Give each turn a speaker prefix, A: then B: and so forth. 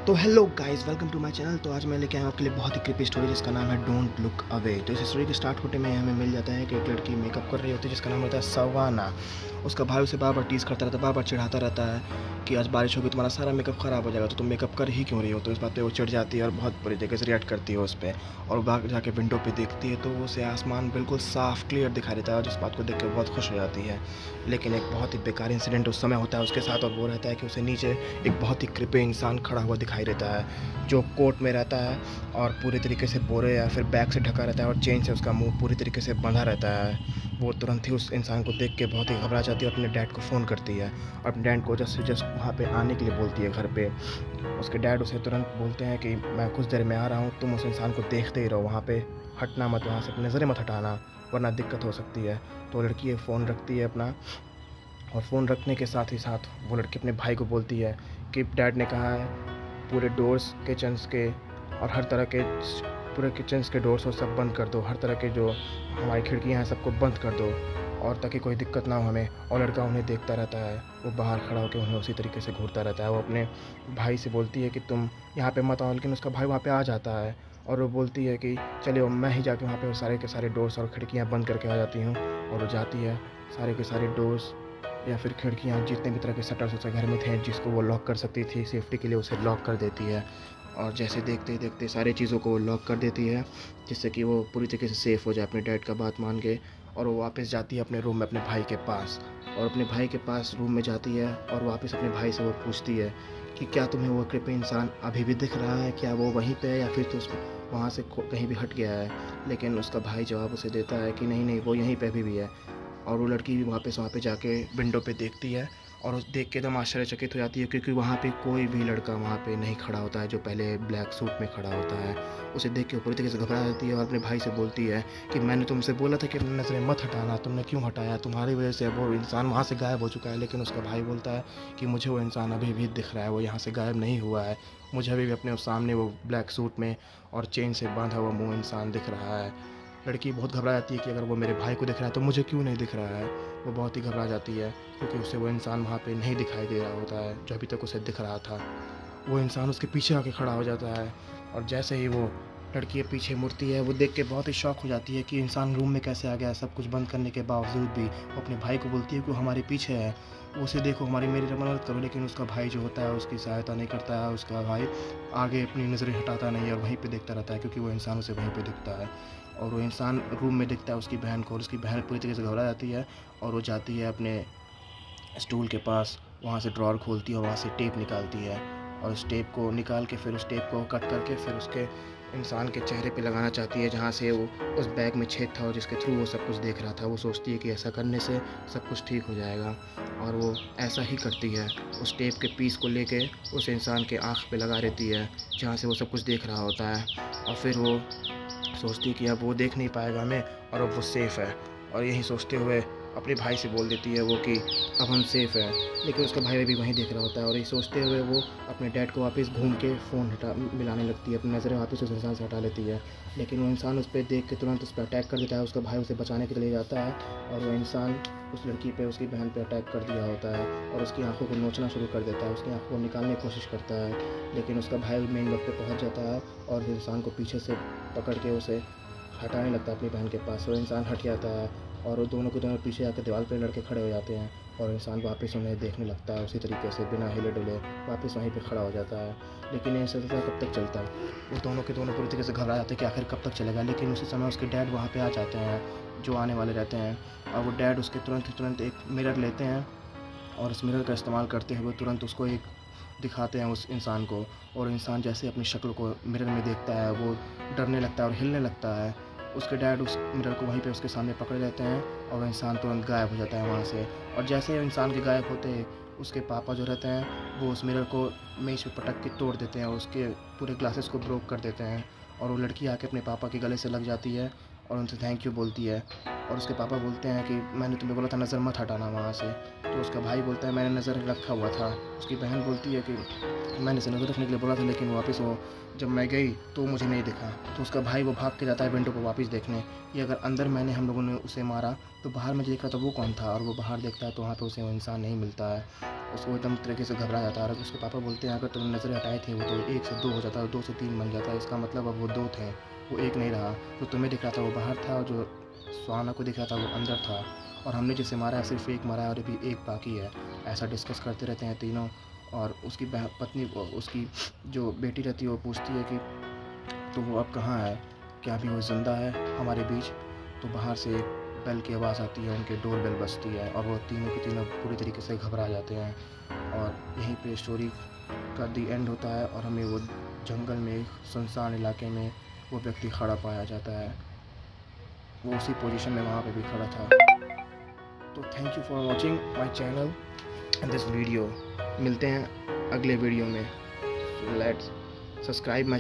A: तो hello guys, welcome to my channel. तो आज मैं लेके आया हूँ आपके लिए बहुत ही क्रिपी स्टोरी जिसका नाम है डोंट लुक अवे। तो इस स्टोरी के स्टार्ट होते में हमें मिल जाता है कि एक लड़की मेकअप कर रही होती है जिसका नाम होता है सवाना। उसका भाई उसे बार बार टीज़ करता रहता है, बार बार चिढ़ाता रहता है कि आज बारिश होगी, तुम्हारा सारा मेकअप ख़राब हो जाएगा, तो तुम मेकअप कर ही क्यों रही हो। तो इस बात पे वो चिढ़ जाती है और बहुत बुरी तरीके से रिएक्ट करती है उस पर, और बाहर जाके विंडो पे देखती है तो उसे आसमान बिल्कुल साफ क्लियर दिखाई देता है, और जिस बात को देख कर बहुत खुश हो जाती है। लेकिन एक बहुत ही बेकार इंसिडेंट उस समय होता है उसके साथ, और वो रहता है कि उसे नीचे एक बहुत ही क्रिपी इंसान खड़ा हुआ दिखाई देता है जो कोट में रहता है और पूरी तरीके से बोरे या फिर बैग से ढका रहता है, और चेन से उसका मुंह पूरी तरीके से बंधा रहता है। वो तुरंत ही उस इंसान को देख के बहुत ही घबरा जाती है और अपने डैड को फ़ोन करती है, और अपने डैड को जस्ट से जस्ट वहाँ पे आने के लिए बोलती है घर पे। उसके डैड उसे तुरंत बोलते हैं कि मैं कुछ देर में आ रहा हूँ, तुम उस इंसान को देखते ही रहो, वहाँ पे हटना मत, वहाँ से नज़रें मत हटाना वरना दिक्कत हो सकती है। तो लड़की ये फ़ोन रखती है अपना, और फ़ोन रखने के साथ ही साथ वो लड़की अपने भाई को बोलती है कि डैड ने कहा है पूरे डोर्स किचन्स के और हर तरह के पूरे किचन्स के डोर्स और सब बंद कर दो, हर तरह के जो हमारी खिड़कियाँ हैं सबको बंद कर दो, और ताकि कोई दिक्कत ना हो हमें। और लड़का उन्हें देखता रहता है, वो बाहर खड़ा होकर उन्हें उसी तरीके से घूरता रहता है। वो अपने भाई से बोलती है कि तुम यहाँ पे मत आओ, लेकिन उसका भाई वहाँ पे आ जाता है, और वो बोलती है कि चलिए मैं ही जाके वहाँ पे सारे के सारे डोर्स और खिड़कियाँ बंद करके आ जाती हूँ। और वो जाती है, सारे के सारे डोर्स या फिर खिड़कियाँ जितने भी तरह के शटर्स उसके घर में थे जिसको वो लॉक कर सकती थी सेफ्टी के लिए, उसे लॉक कर देती है। और जैसे देखते ही देखते सारी चीज़ों को वो लॉक कर देती है जिससे कि वो पूरी तरीके से सेफ़ हो जाए अपने डैड का बात मान के। और वो वापस जाती है अपने रूम में अपने भाई के पास, और अपने भाई के पास रूम में जाती है और वापस अपने भाई से वो पूछती है कि क्या तुम्हें वो कृपया इंसान अभी भी दिख रहा है, क्या वो वहीं पे है या फिर तो उस वहाँ से कहीं भी हट गया है। लेकिन उसका भाई जवाब उसे देता है कि नहीं नहीं, वो यहीं पे अभी भी है। और वो लड़की भी वापस वहाँ पे जाके विंडो पे देखती है, और उस देख के एकदम आश्चर्यचकित हो जाती है क्योंकि वहाँ पे कोई भी लड़का वहाँ पे नहीं खड़ा होता है जो पहले ब्लैक सूट में खड़ा होता है। उसे देख के वो पूरी तरीके से घबरा जाती है और अपने भाई से बोलती है कि मैंने तुमसे बोला था कि अपनी नज़रें मत हटाना, तुमने क्यों हटाया, तुम्हारी वजह से वो इंसान वहाँ से गायब हो चुका है। लेकिन उसका भाई बोलता है कि मुझे वो इंसान अभी भी दिख रहा है, वो यहाँ से गायब नहीं हुआ है, मुझे अभी भी अपने सामने वो ब्लैक सूट में और चेन से बांधा हुआ मुँह इंसान दिख रहा है। लड़की बहुत घबरा जाती है कि अगर वो मेरे भाई को दिख रहा है तो मुझे क्यों नहीं दिख रहा है। वो बहुत ही घबरा जाती है क्योंकि उसे वो इंसान वहाँ पे नहीं दिखाई दे रहा होता है जो अभी तक उसे दिख रहा था। वो इंसान उसके पीछे आके खड़ा हो जाता है, और जैसे ही वो लड़की के पीछे मुड़ती है वो देख के बहुत ही शॉक हो जाती है कि इंसान रूम में कैसे आ गया सब कुछ बंद करने के बावजूद भी। वो अपने भाई को बोलती है कि वो हमारे पीछे है, वो उसे देखो, हमारी मेरी मदद करो। लेकिन उसका भाई जो होता है उसकी सहायता नहीं करता है, उसका भाई आगे अपनी नज़रें हटाता नहीं है और वहीं पे देखता रहता है क्योंकि वो इंसान उसे वहीं पे दिखता है। और वो इंसान रूम में दिखता है उसकी बहन को, और उसकी बहन पूरी तरीके से घबरा जाती है, और वो जाती है अपने स्टूल के पास, वहाँ से ड्रॉअर खोलती है और वहाँ से टेप निकालती है, और उस टेप को निकाल के फिर उस टेप को कट करके फिर उसके इंसान के चेहरे पे लगाना चाहती है जहाँ से वो उस बैग में छेद था और जिसके थ्रू वो सब कुछ देख रहा था। वो सोचती है कि ऐसा करने से सब कुछ ठीक हो जाएगा, और वो ऐसा ही करती है। उस टेप के पीस को लेके उस इंसान के आँख पे लगा देती है जहाँ से वो सब कुछ देख रहा होता है, और फिर वो सोचती है कि अब वो देख नहीं पाएगा हमें और अब वो सेफ़ है। और यही सोचते हुए अपने भाई से बोल देती है वो कि अब हम सेफ़ हैं। लेकिन उसका भाई भी वहीं देख रहा होता है, और यही सोचते हुए वो अपने डैड को वापस घूम के फ़ोन हटा मिलाने लगती है, अपनी नज़रें वापस उस इंसान से हटा लेती है। लेकिन वो इंसान उस पर देख के तुरंत उस पर अटैक कर देता है। उसका भाई उसे बचाने के लिए जाता है, और वो इंसान उस लड़की पे, उसकी बहन पे अटैक कर दिया होता है, और उसकी आँखों को नोचना शुरू कर देता है, उसकी आँखों को निकालने की कोशिश करता है। लेकिन उसका भाई मेन वक्त पे पहुँच जाता है और इंसान को पीछे से पकड़ के उसे हटाने लगता है अपनी बहन के पास। वो इंसान हट जाता है, और वो दोनों के दोनों पीछे आकर दीवार पर लड़के खड़े हो जाते हैं, और इंसान वापस उन्हें देखने लगता है उसी तरीके से बिना हिले डुले वापस वहीं पे खड़ा हो जाता है। लेकिन ये सिलसिला कब तक चलता है, वो दोनों के दोनों पूरी तरीके से घबरा जाते हैं कि आखिर कब तक चलेगा। लेकिन उसी समय उसके डैड वहाँ पे आ जाते हैं जो आने वाले रहते हैं, और वो डैड उसके तुरंत एक मिरर लेते हैं, और उस मिरर का इस्तेमाल करते हुए तुरंत उसको एक दिखाते हैं उस इंसान को। और इंसान जैसे अपनी शक्ल को मिरर में देखता है वो डरने लगता है और हिलने लगता है। उसके डैड उस मिरर को वहीं पे उसके सामने पकड़े रहते हैं, और वो इंसान तुरंत गायब हो जाता है वहाँ से। और जैसे ही इंसान के गायब होते ही उसके पापा जो रहते हैं वो उस मिरर को मेज़ पे पटक के तोड़ देते हैं, उसके पूरे ग्लासेस को ब्रोक कर देते हैं, और वो लड़की आके अपने पापा के गले से लग जाती है और उनसे थैंक यू बोलती है। और उसके पापा बोलते हैं कि मैंने तुम्हें बोला था नज़र मत हटाना वहाँ से। तो उसका भाई बोलता है मैंने नज़र रखा हुआ था। उसकी बहन बोलती है कि मैंने इसे नज़र रखने के लिए बोला था, लेकिन वापस वो जब मैं गई तो मुझे नहीं दिखा। तो उसका भाई वो भाग के जाता है विंडो को वापस देखने कि अगर अंदर हम लोगों ने उसे मारा तो बाहर में देख रहा था वो कौन था। और वो बाहर देखता है तो वहाँ पे उसे वो इंसान नहीं मिलता है। उसको एकदम तरीके से घबरा जाता है। और उसके पापा बोलते हैं अगर तुमने नज़रें हटाए थे वो तो 1 से 2 हो जाता है, 2 से 3 बन जाता है। इसका मतलब अब वो 2 थे, वो 1 नहीं रहा। जो तुम्हें दिख रहा था वो बाहर था और जो सुहाना को दिख रहा था वो अंदर था। और हमने जिसे मारा है सिर्फ 1 मारा है और अभी 1 बाकी है। ऐसा डिस्कस करते रहते हैं तीनों। और उसकी पत्नी, उसकी जो बेटी रहती है वो पूछती है कि तो वो अब कहाँ है, क्या अभी वो ज़िंदा है हमारे बीच। तो बाहर से एक बेल की आवाज़ आती है, उनके डोर बेल बजती है और वो तीनों के तीनों पूरी तरीके से घबरा जाते हैं। और यहीं पे स्टोरी का दी एंड होता है। और हमें वो जंगल में सुनसान इलाके में वो व्यक्ति खड़ा पाया जाता है। वो उसी पोजीशन में वहाँ पे भी खड़ा था। तो thank you for watching my channel and this video. मिलते हैं अगले वीडियो में। Let's subscribe my